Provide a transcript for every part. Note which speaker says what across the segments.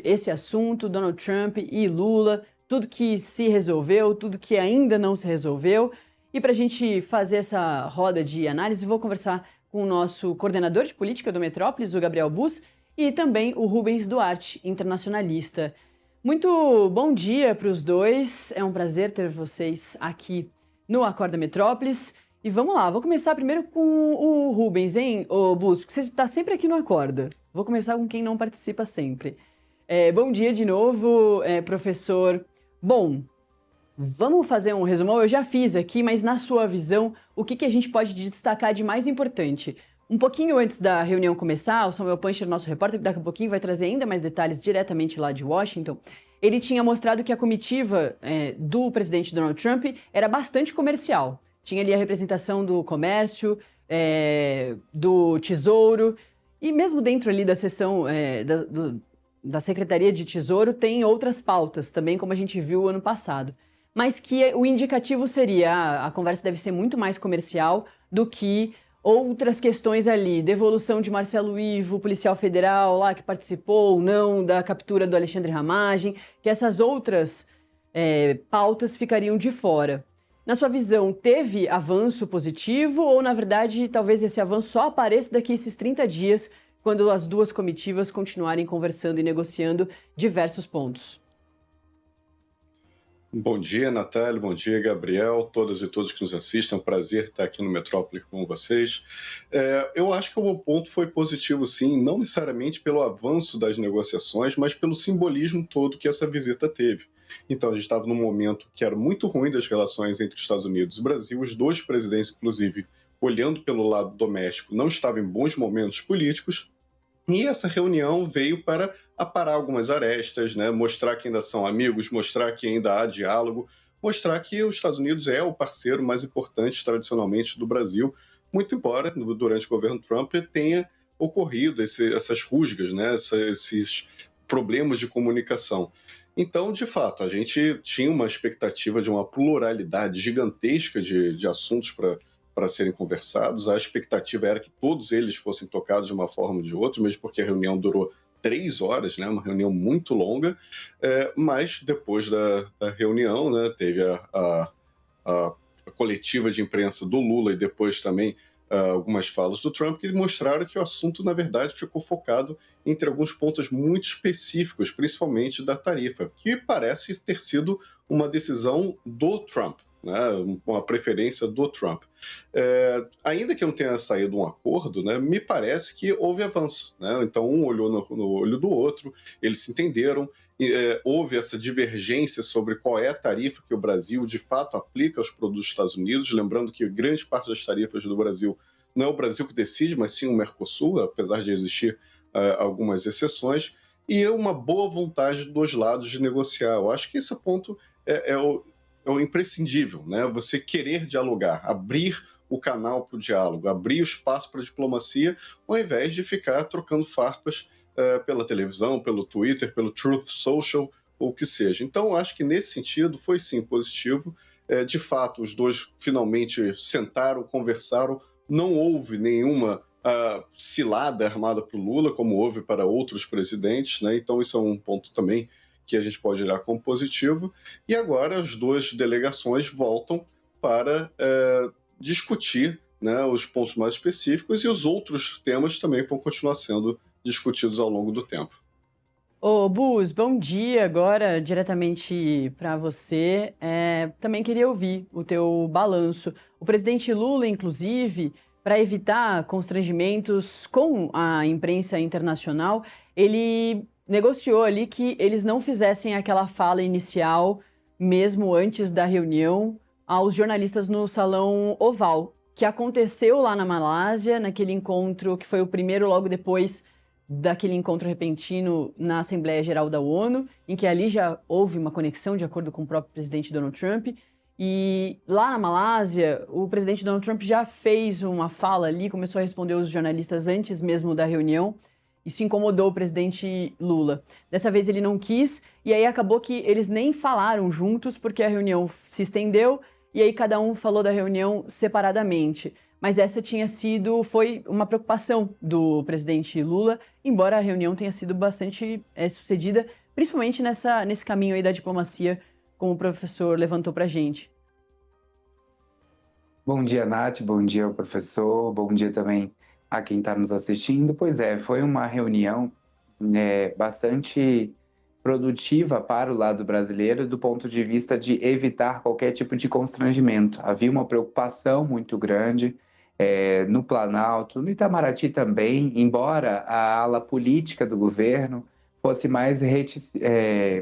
Speaker 1: sobre esse assunto, Donald Trump e Lula, tudo que se resolveu, tudo que ainda não se resolveu. E para a gente fazer essa roda de análise, vou conversar com o nosso coordenador de política do Metrópolis, o Gabriel Bus, e também o Rubens Duarte, internacionalista. Muito bom dia para os dois, é um prazer ter vocês aqui no Acorda Metrópolis. E vamos lá, vou começar primeiro com o Rubens, hein, ô Bus, porque você está sempre aqui no Acorda. Vou começar com quem não participa sempre. Bom dia de novo, professor. Bom, vamos fazer um resumão, eu já fiz aqui, mas na sua visão, o que a gente pode destacar de mais importante? Um pouquinho antes da reunião começar, o Samuel Puncher, nosso repórter, que daqui a pouquinho vai trazer ainda mais detalhes diretamente lá de Washington, ele tinha mostrado que a comitiva do presidente Donald Trump era bastante comercial. Tinha ali a representação do comércio, do tesouro, e mesmo dentro ali da seção da Secretaria de Tesouro tem outras pautas também, como a gente viu ano passado. Mas que o indicativo seria, a conversa deve ser muito mais comercial do que outras questões ali, devolução de Marcelo Ivo, policial federal lá que participou ou não da captura do Alexandre Ramagem, que essas outras pautas ficariam de fora. Na sua visão, teve avanço positivo ou, na verdade, talvez esse avanço só apareça daqui a esses 30 dias, quando as duas comitivas continuarem conversando e negociando diversos pontos?
Speaker 2: Bom dia, Natália. Bom dia, Gabriel. Todas e todos que nos assistem. É um prazer estar aqui no Metrópole com vocês. Eu acho que o ponto foi positivo, sim, não necessariamente pelo avanço das negociações, mas pelo simbolismo todo que essa visita teve. Então, a gente estava num momento que era muito ruim das relações entre os Estados Unidos e o Brasil. Os dois presidentes, inclusive, olhando pelo lado doméstico, não estavam em bons momentos políticos. E essa reunião veio para aparar algumas arestas, né? Mostrar que ainda são amigos, mostrar que ainda há diálogo, mostrar que os Estados Unidos é o parceiro mais importante tradicionalmente do Brasil, muito embora durante o governo Trump tenha ocorrido essas rusgas, né? Esses problemas de comunicação. Então, de fato, a gente tinha uma expectativa de uma pluralidade gigantesca de assuntos para serem conversados. A expectativa era que todos eles fossem tocados de uma forma ou de outra, mesmo porque a reunião durou 3 horas, né, uma reunião muito longa, mas depois da reunião, né, teve a coletiva de imprensa do Lula e depois também algumas falas do Trump que mostraram que o assunto, na verdade, ficou focado entre alguns pontos muito específicos, principalmente da tarifa, que parece ter sido uma decisão do Trump, né, uma preferência do Trump. Ainda que não tenha saído um acordo, né, me parece que houve avanço, né? Então um olhou no olho do outro, eles se entenderam, houve essa divergência sobre qual é a tarifa que o Brasil de fato aplica aos produtos dos Estados Unidos, lembrando que grande parte das tarifas do Brasil não é o Brasil que decide, mas sim o Mercosul, apesar de existir algumas exceções, e uma boa vontade dos dois lados de negociar. Eu acho que esse ponto é o imprescindível, né? Você querer dialogar, abrir o canal para o diálogo, abrir o espaço para a diplomacia, ao invés de ficar trocando farpas pela televisão, pelo Twitter, pelo Truth Social, ou o que seja. Então, acho que nesse sentido foi sim positivo. De fato, os dois finalmente sentaram, conversaram, não houve nenhuma cilada armada para o Lula, como houve para outros presidentes, né? Então, isso é um ponto também que a gente pode olhar como positivo, e agora as duas delegações voltam para discutir, né, os pontos mais específicos, e os outros temas também vão continuar sendo discutidos ao longo do tempo.
Speaker 1: Ô Bus, bom dia agora diretamente para você. Também queria ouvir o teu balanço. O presidente Lula, inclusive, para evitar constrangimentos com a imprensa internacional, ele negociou ali que eles não fizessem aquela fala inicial, mesmo antes da reunião, aos jornalistas no Salão Oval, que aconteceu lá na Malásia, naquele encontro que foi o primeiro logo depois daquele encontro repentino na Assembleia Geral da ONU, em que ali já houve uma conexão, de acordo com o próprio presidente Donald Trump. E lá na Malásia, o presidente Donald Trump já fez uma fala ali, começou a responder os jornalistas antes mesmo da reunião. Isso incomodou o presidente Lula. Dessa vez ele não quis, e aí acabou que eles nem falaram juntos, porque a reunião se estendeu, e aí cada um falou da reunião separadamente. mas essa foi uma preocupação do presidente Lula, embora a reunião tenha sido bastante sucedida, principalmente nesse caminho aí da diplomacia, como o professor levantou para a gente.
Speaker 3: Bom dia, Nath, bom dia ao professor, bom dia também a quem está nos assistindo. Pois é, foi uma reunião bastante produtiva para o lado brasileiro do ponto de vista de evitar qualquer tipo de constrangimento. Havia uma preocupação muito grande no Planalto, no Itamaraty também, embora a ala política do governo fosse mais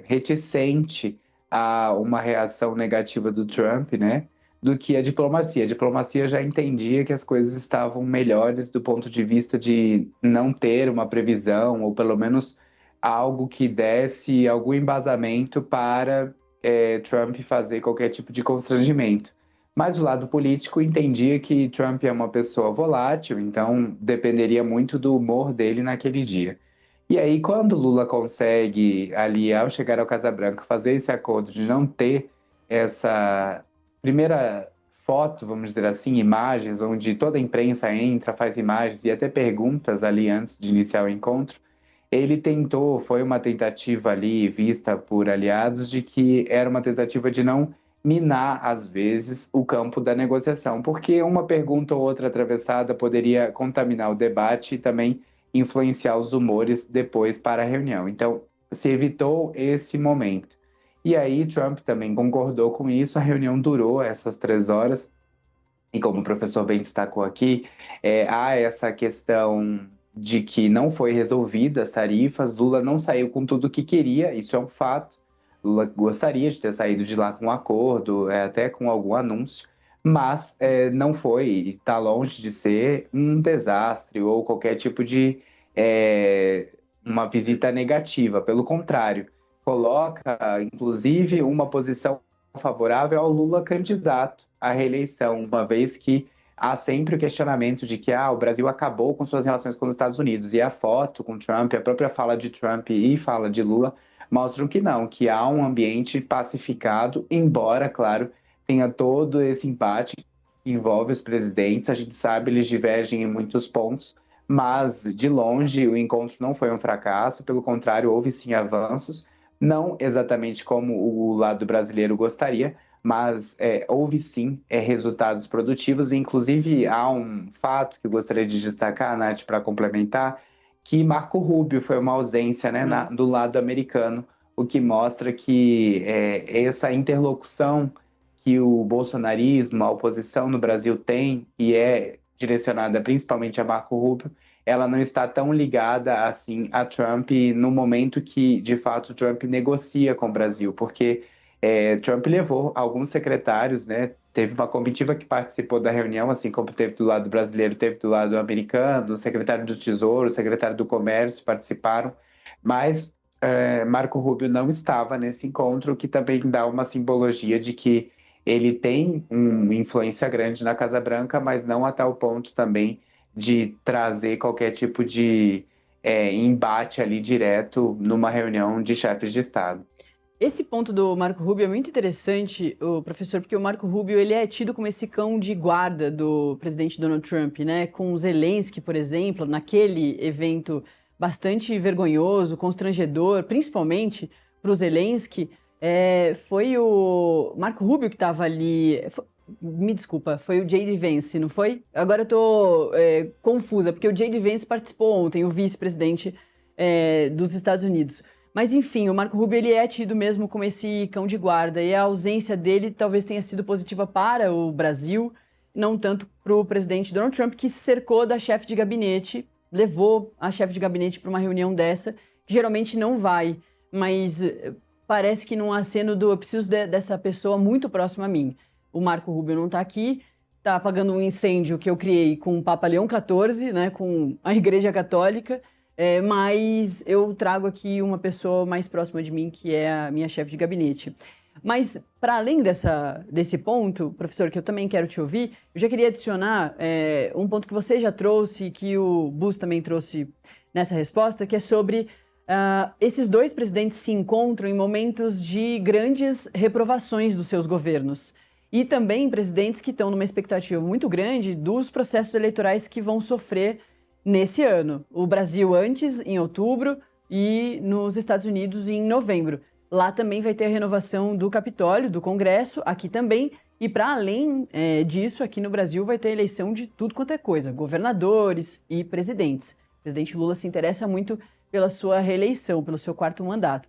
Speaker 3: reticente a uma reação negativa do Trump, né, do que a diplomacia. A diplomacia já entendia que as coisas estavam melhores do ponto de vista de não ter uma previsão, ou pelo menos algo que desse algum embasamento para Trump fazer qualquer tipo de constrangimento. Mas o lado político entendia que Trump é uma pessoa volátil, então dependeria muito do humor dele naquele dia. E aí, quando Lula consegue, ali, ao chegar ao Casa Branca, fazer esse acordo de não ter essa primeira foto, vamos dizer assim, imagens, onde toda a imprensa entra, faz imagens e até perguntas ali antes de iniciar o encontro, ele foi uma tentativa ali vista por aliados de que era uma tentativa de não minar, às vezes, o campo da negociação, porque uma pergunta ou outra atravessada poderia contaminar o debate e também influenciar os humores depois para a reunião. Então, se evitou esse momento. E aí, Trump também concordou com isso, a reunião durou essas 3 horas, e como o professor bem destacou aqui, há essa questão de que não foi resolvida as tarifas, Lula não saiu com tudo o que queria, isso é um fato. Lula gostaria de ter saído de lá com um acordo, até com algum anúncio, mas não foi, está longe de ser um desastre ou qualquer tipo de uma visita negativa. Pelo contrário, coloca, inclusive, uma posição favorável ao Lula candidato à reeleição, uma vez que há sempre o questionamento de que o Brasil acabou com suas relações com os Estados Unidos. E a foto com Trump, a própria fala de Trump e fala de Lula mostram que não, que há um ambiente pacificado, embora, claro, tenha todo esse embate que envolve os presidentes. A gente sabe, eles divergem em muitos pontos, mas, de longe, o encontro não foi um fracasso, pelo contrário, houve sim avanços, não exatamente como o lado brasileiro gostaria, mas houve sim resultados produtivos. Inclusive, há um fato que eu gostaria de destacar, Nath, para complementar, que Marco Rubio foi uma ausência, né, do lado americano, o que mostra que essa interlocução que o bolsonarismo, a oposição no Brasil tem, e é direcionada principalmente a Marco Rubio, ela não está tão ligada assim a Trump no momento que, de fato, Trump negocia com o Brasil, porque Trump levou alguns secretários, né? Teve uma comitiva que participou da reunião, assim como teve do lado brasileiro, teve do lado americano, o secretário do Tesouro, o secretário do Comércio participaram, mas Marco Rubio não estava nesse encontro, o que também dá uma simbologia de que ele tem uma influência grande na Casa Branca, mas não a tal ponto também de trazer qualquer tipo de embate ali direto numa reunião de chefes de Estado.
Speaker 1: Esse ponto do Marco Rubio é muito interessante, professor, porque o Marco Rubio ele é tido como esse cão de guarda do presidente Donald Trump, né? Com o Zelensky, por exemplo, naquele evento bastante vergonhoso, constrangedor, principalmente para o Zelensky, foi o Marco Rubio que estava ali. Me desculpa, foi o J.D. Vance, não foi? Agora eu tô confusa, porque o J.D. Vance participou ontem, o vice-presidente dos Estados Unidos. Mas enfim, o Marco Rubio ele é tido mesmo como esse cão de guarda, e a ausência dele talvez tenha sido positiva para o Brasil, não tanto para o presidente Donald Trump, que se cercou da chefe de gabinete, levou a chefe de gabinete para uma reunião dessa, que geralmente não vai, mas parece que num aceno eu preciso dessa pessoa muito próxima a mim. O Marco Rubio não está aqui, está apagando um incêndio que eu criei com o Papa Leão XIV, né, com a Igreja Católica, mas eu trago aqui uma pessoa mais próxima de mim, que é a minha chefe de gabinete. Mas, para além desse ponto, professor, que eu também quero te ouvir, eu já queria adicionar um ponto que você já trouxe, que o Bus também trouxe nessa resposta, que é sobre esses dois presidentes se encontram em momentos de grandes reprovações dos seus governos. e também presidentes que estão numa expectativa muito grande dos processos eleitorais que vão sofrer nesse ano. O Brasil antes, em outubro, e nos Estados Unidos em novembro. Lá também vai ter a renovação do Capitólio, do Congresso, aqui também. E para além disso, aqui no Brasil vai ter eleição de tudo quanto é coisa, governadores e presidentes. O presidente Lula se interessa muito pela sua reeleição, pelo seu 4º mandato.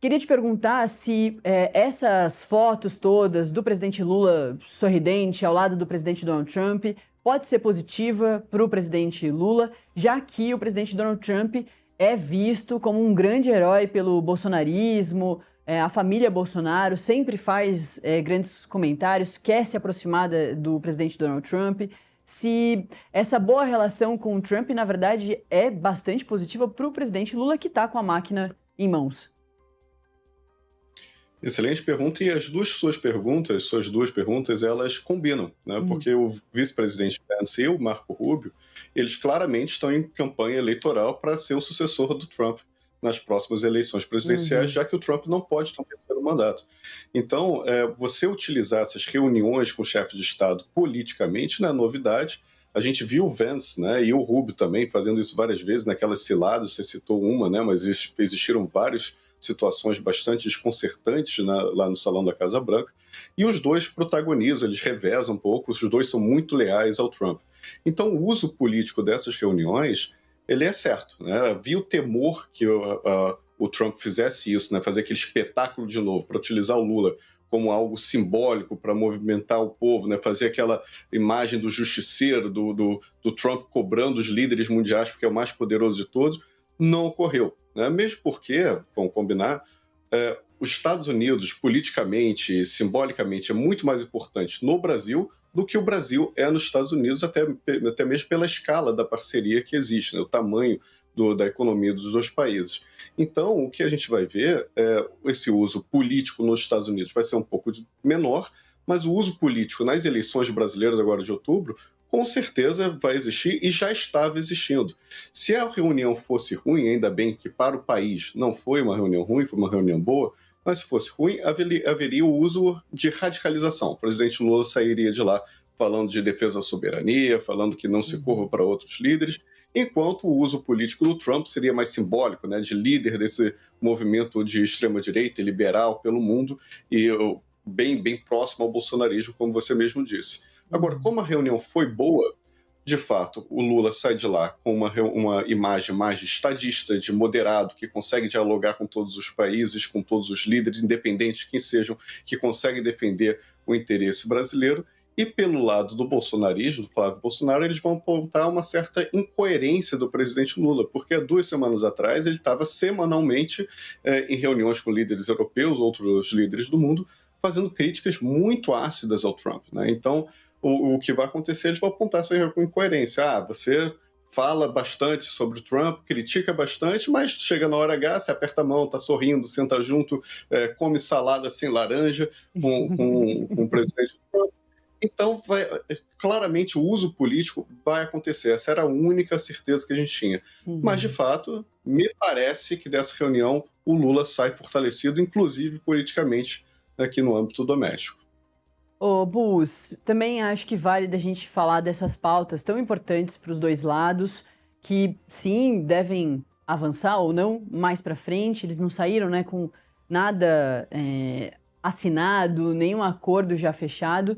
Speaker 1: Queria te perguntar se essas fotos todas do presidente Lula sorridente ao lado do presidente Donald Trump pode ser positiva para o presidente Lula, já que o presidente Donald Trump é visto como um grande herói pelo bolsonarismo, a família Bolsonaro sempre faz grandes comentários, quer se aproximar do presidente Donald Trump. Se essa boa relação com o Trump, na verdade, é bastante positiva para o presidente Lula, que está com a máquina em mãos.
Speaker 2: Excelente pergunta, e as suas duas perguntas, elas combinam, né? Porque o vice-presidente Pence e o Marco Rubio, eles claramente estão em campanha eleitoral para ser o sucessor do Trump nas próximas eleições presidenciais, já que o Trump não pode ter um 3º mandato. Então, você utilizar essas reuniões com o chefe de Estado politicamente não é novidade. A gente viu o Vance, né, e o Rubio também fazendo isso várias vezes naquelas ciladas, você citou uma, né, mas existiram várias situações bastante desconcertantes lá no Salão da Casa Branca, e os dois protagonizam, eles revezam um pouco, os dois são muito leais ao Trump. Então, o uso político dessas reuniões, ele é certo, né? Havia o temor que o Trump fizesse isso, né? Fazer aquele espetáculo de novo, para utilizar o Lula como algo simbólico para movimentar o povo, né? Fazer aquela imagem do justiceiro, do Trump cobrando os líderes mundiais, porque é o mais poderoso de todos. Não ocorreu, né? Mesmo porque, vamos combinar, os Estados Unidos, politicamente, simbolicamente, é muito mais importante no Brasil do que o Brasil é nos Estados Unidos, até mesmo pela escala da parceria que existe, né? O tamanho da economia dos dois países. Então, o que a gente vai ver é esse uso político nos Estados Unidos vai ser um pouco menor, mas o uso político nas eleições brasileiras agora de outubro, com certeza vai existir e já estava existindo. Se a reunião fosse ruim, ainda bem que para o país não foi uma reunião ruim, foi uma reunião boa, mas se fosse ruim, haveria o uso de radicalização. O presidente Lula sairia de lá falando de defesa da soberania, falando que não se curva para outros líderes, enquanto o uso político do Trump seria mais simbólico, né, de líder desse movimento de extrema-direita e liberal pelo mundo, e bem próximo ao bolsonarismo, como você mesmo disse. Agora, como a reunião foi boa, de fato, o Lula sai de lá com uma imagem mais de estadista, de moderado, que consegue dialogar com todos os países, com todos os líderes, independentes de quem sejam, que consegue defender o interesse brasileiro. E pelo lado do bolsonarismo, do Flávio Bolsonaro, eles vão apontar uma certa incoerência do presidente Lula, porque há 2 semanas atrás ele estava semanalmente em reuniões com líderes europeus, outros líderes do mundo, fazendo críticas muito ácidas ao Trump, né? Então, o que vai acontecer, eles vão apontar essa incoerência. Você fala bastante sobre o Trump, critica bastante, mas chega na hora H, você aperta a mão, tá sorrindo, senta junto, come salada sem laranja com o presidente Trump. Então, claramente, o uso político vai acontecer. Essa era a única certeza que a gente tinha. Mas, de fato, me parece que dessa reunião o Lula sai fortalecido, inclusive politicamente, aqui no âmbito doméstico.
Speaker 1: Ô, Bus, também acho que vale da gente falar dessas pautas tão importantes para os dois lados, que sim, devem avançar ou não mais para frente. Eles não saíram, né, com nada assinado, nenhum acordo já fechado,